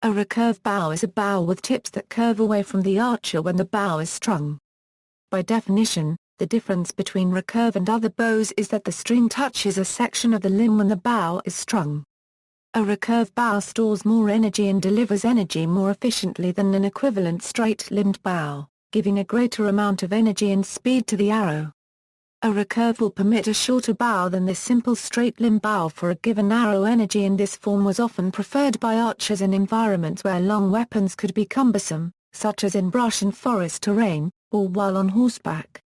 A recurve bow is a bow with tips that curve away from the archer when the bow is strung. By definition, the difference between recurve and other bows is that the string touches a section of the limb when the bow is strung. A recurve bow stores more energy and delivers energy more efficiently than an equivalent straight-limbed bow, giving a greater amount of energy and speed to the arrow. A recurve will permit a shorter bow than the simple straight-limb bow for a given arrow energy, and this form was often preferred by archers in environments where long weapons could be cumbersome, such as in brush and forest terrain, or while on horseback.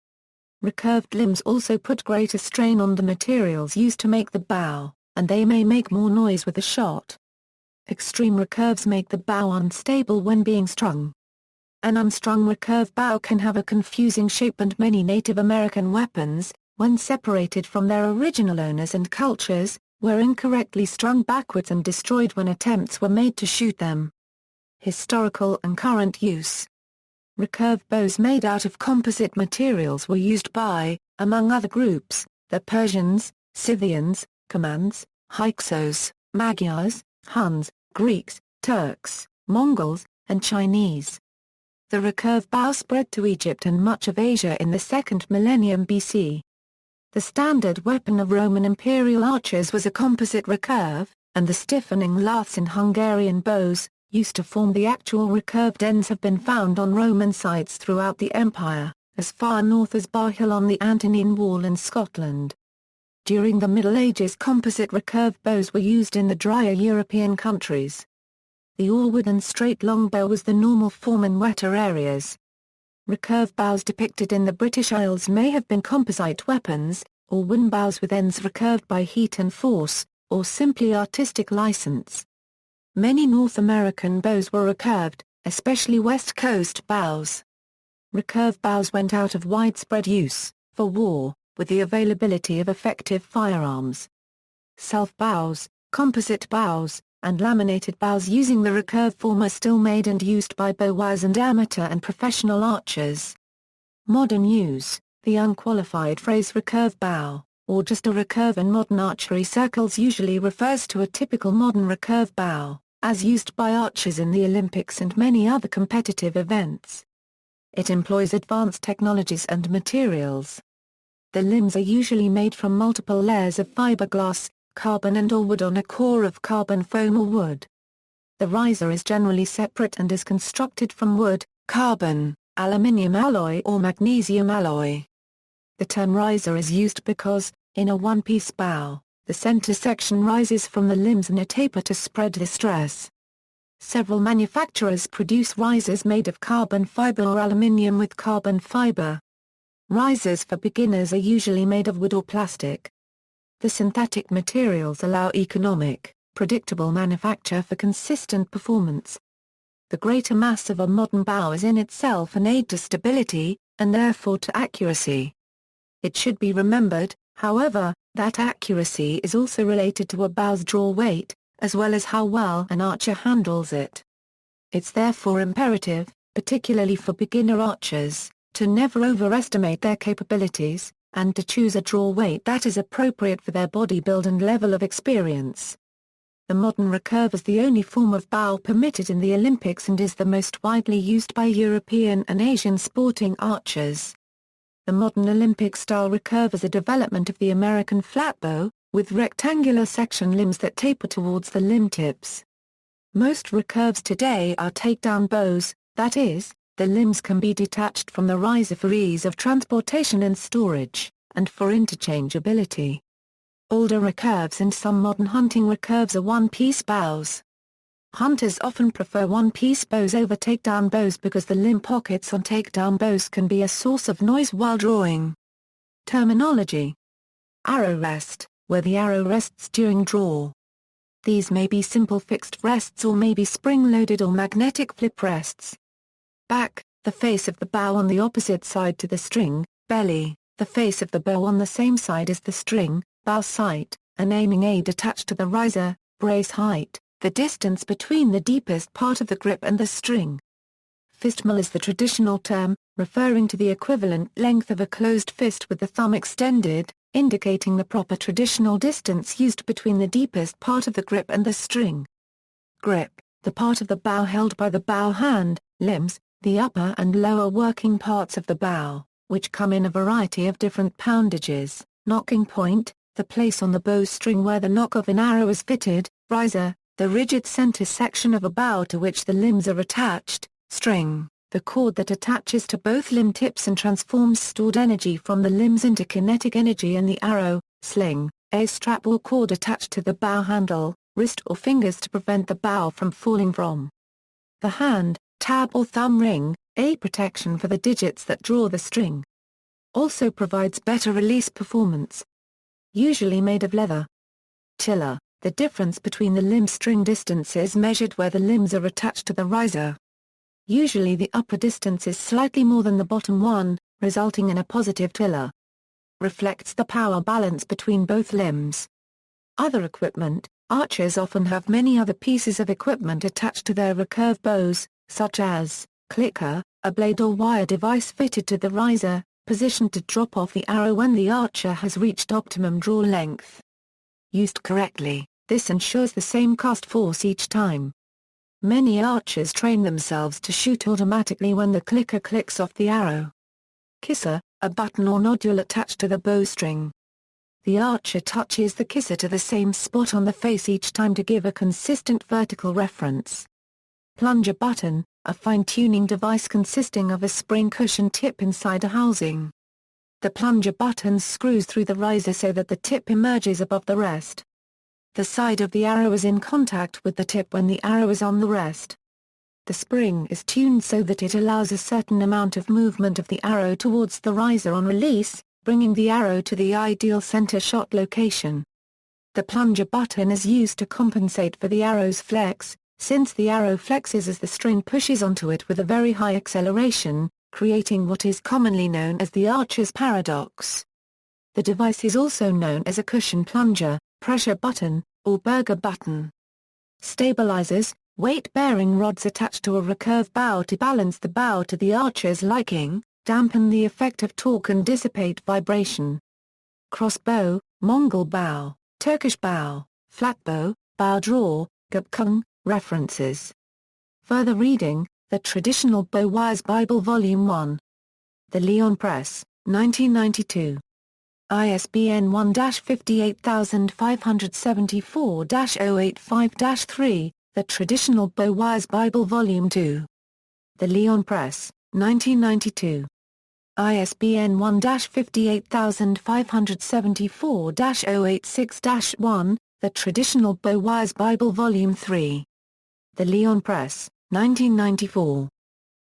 Recurved limbs also put greater strain on the materials used to make the bow, and they may make more noise with the shot. Extreme recurves make the bow unstable when being strung. An unstrung recurve bow can have a confusing shape, and many Native American weapons, when separated from their original owners and cultures, were incorrectly strung backwards and destroyed when attempts were made to shoot them. Historical and current use. Recurve bows made out of composite materials were used by, among other groups, the Persians, Scythians, Comans, Hyksos, Magyars, Huns, Greeks, Turks, Mongols, and Chinese. The recurve bow spread to Egypt and much of Asia in the 2nd millennium BC. The standard weapon of Roman imperial archers was a composite recurve, and the stiffening laths in Hungarian bows, used to form the actual recurved ends, have been found on Roman sites throughout the empire, as far north as Bar Hill on the Antonine Wall in Scotland. During the Middle Ages, composite recurve bows were used in the drier European countries. The all-wooden straight longbow was the normal form in wetter areas. Recurve bows depicted in the British Isles may have been composite weapons, or wooden bows with ends recurved by heat and force, or simply artistic license. Many North American bows were recurved, especially West Coast bows. Recurve bows went out of widespread use, for war, with the availability of effective firearms. Self-bows, composite bows, and laminated bows using the recurve form are still made and used by bowers and amateur and professional archers. Modern use. The unqualified phrase recurve bow, or just a recurve in modern archery circles, usually refers to a typical modern recurve bow, as used by archers in the Olympics and many other competitive events. It employs advanced technologies and materials. The limbs are usually made from multiple layers of fiberglass, carbon and/or wood on a core of carbon foam or wood. The riser is generally separate and is constructed from wood, carbon, aluminium alloy or magnesium alloy. The term riser is used because, in a one-piece bow, the center section rises from the limbs in a taper to spread the stress. Several manufacturers produce risers made of carbon fiber or aluminium with carbon fiber. Risers for beginners are usually made of wood or plastic. The synthetic materials allow economic, predictable manufacture for consistent performance. The greater mass of a modern bow is in itself an aid to stability, and therefore to accuracy. It should be remembered, however, that accuracy is also related to a bow's draw weight, as well as how well an archer handles it. It's therefore imperative, particularly for beginner archers, to never overestimate their capabilities, and to choose a draw weight that is appropriate for their body build and level of experience. The modern recurve is the only form of bow permitted in the Olympics and is the most widely used by European and Asian sporting archers. The modern Olympic-style recurve is a development of the American flatbow, with rectangular section limbs that taper towards the limb tips. Most recurves today are takedown bows, that is, the limbs can be detached from the riser for ease of transportation and storage, and for interchangeability. Older recurves and some modern hunting recurves are one-piece bows. Hunters often prefer one-piece bows over takedown bows because the limb pockets on takedown bows can be a source of noise while drawing. Terminology. Arrow rest, where the arrow rests during draw. These may be simple fixed rests or may be spring-loaded or magnetic flip rests. Back, the face of the bow on the opposite side to the string. Belly, the face of the bow on the same side as the string. Bow sight, an aiming aid attached to the riser. Brace height, the distance between the deepest part of the grip and the string. Fistmal is the traditional term, referring to the equivalent length of a closed fist with the thumb extended, indicating the proper traditional distance used between the deepest part of the grip and the string. Grip, the part of the bow held by the bow hand, limbs, the upper and lower working parts of the bow, which come in a variety of different poundages, nocking point, the place on the bowstring where the nock of an arrow is fitted, riser, the rigid center section of a bow to which the limbs are attached, string, the cord that attaches to both limb tips and transforms stored energy from the limbs into kinetic energy, and the arrow, sling, a strap or cord attached to the bow handle, wrist or fingers to prevent the bow from falling from. The hand, tab or thumb ring, a protection for the digits that draw the string. Also provides better release performance. Usually made of leather. Tiller, the difference between the limb string distances measured where the limbs are attached to the riser. Usually the upper distance is slightly more than the bottom one, resulting in a positive tiller. Reflects the power balance between both limbs. Other equipment, archers often have many other pieces of equipment attached to their recurve bows, such as, clicker, a blade or wire device fitted to the riser, positioned to drop off the arrow when the archer has reached optimum draw length. Used correctly, this ensures the same cast force each time. Many archers train themselves to shoot automatically when the clicker clicks off the arrow. Kisser, a button or nodule attached to the bowstring. The archer touches the kisser to the same spot on the face each time to give a consistent vertical reference. Plunger button, a fine-tuning device consisting of a spring cushion tip inside a housing. The plunger button screws through the riser so that the tip emerges above the rest. The side of the arrow is in contact with the tip when the arrow is on the rest. The spring is tuned so that it allows a certain amount of movement of the arrow towards the riser on release, bringing the arrow to the ideal center shot location. The plunger button is used to compensate for the arrow's flex, since the arrow flexes as the string pushes onto it with a very high acceleration, creating what is commonly known as the archer's paradox. The device is also known as a cushion plunger, pressure button, or burger button. Stabilizers, weight-bearing rods attached to a recurve bow to balance the bow to the archer's liking, dampen the effect of torque and dissipate vibration. Crossbow, Mongol bow, Turkish bow, flatbow, bow draw, gapkung. References. Further reading, The Traditional Bow Wires Bible Volume 1. The Lyon Press, 1992. ISBN 1-58574-085-3, The Traditional Bow Wires Bible Volume 2. The Lyon Press, 1992. ISBN 1-58574-086-1, The Traditional Bow Wires Bible Volume 3. The Lyon Press, 1994.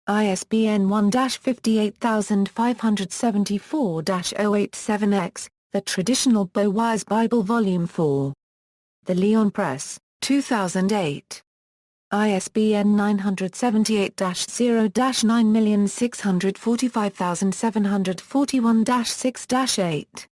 ISBN 1-58574-087-X, The Traditional Bow Wires Bible Volume 4. The Lyon Press, 2008. ISBN 978-0-9645741-6-8.